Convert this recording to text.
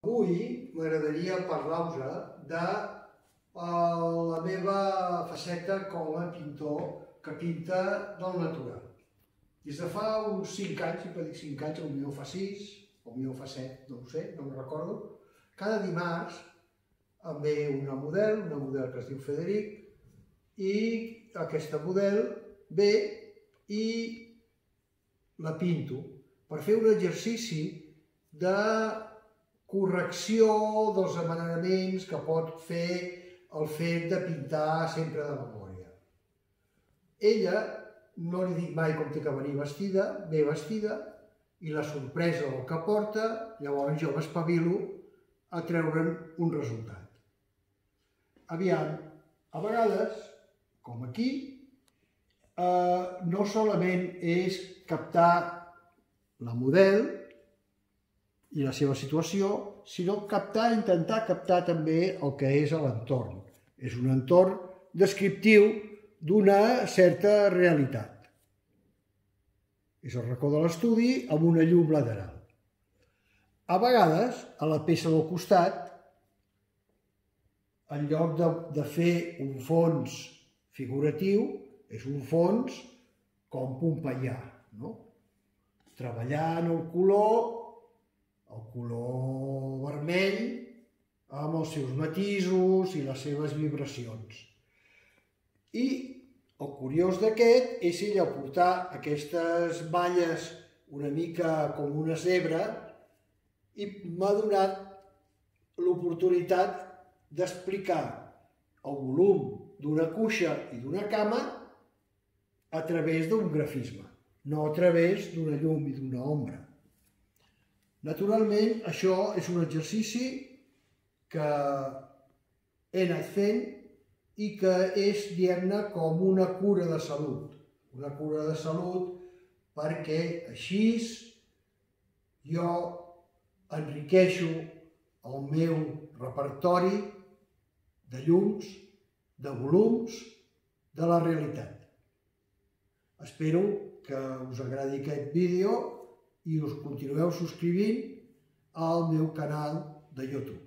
Avui m'agradaria parlar-vos de la meva faceta com a pintor que pinta del natural. Des de fa uns 5 anys, sempre dic 5 anys, potser fa 6, potser fa 7, no ho sé, no me'n recordo, cada dimarts em ve una model que es diu Federic, i aquesta model ve i la pinto per fer un exercici de correcció dels amaneraments que pot fer el fet de pintar sempre de memòria. Ella, no li dic mai com té que venir vestida, ve vestida, i la sorpresa del que porta, llavors jo m'espavilo a treure'n un resultat. Aviam, a vegades, com aquí, no solament és captar la model i la seva situació, sinó intentar captar també el que és l'entorn. És un entorn descriptiu d'una certa realitat. És el racó de l'estudi amb una llum lateral. A vegades, a la peça del costat, en lloc de fer un fons figuratiu, és un fons com pompeià, no? Treballant el color vermell amb els seus matisos i les seves vibracions. I el curiós d'aquest és ella portar aquestes malles una mica com una zebra i m'ha donat l'oportunitat d'explicar el volum d'una cuixa i d'una cama a través d'un grafisme, no a través d'una llum i d'una ombra. Naturalment, això és un exercici que he anat fent i que és, diguem-ne, com una cura de salut. Una cura de salut perquè així jo enriqueixo el meu repertori de llums, de volums, de la realitat. Espero que us agradi aquest vídeo i us continueu subscrivint al meu canal de YouTube.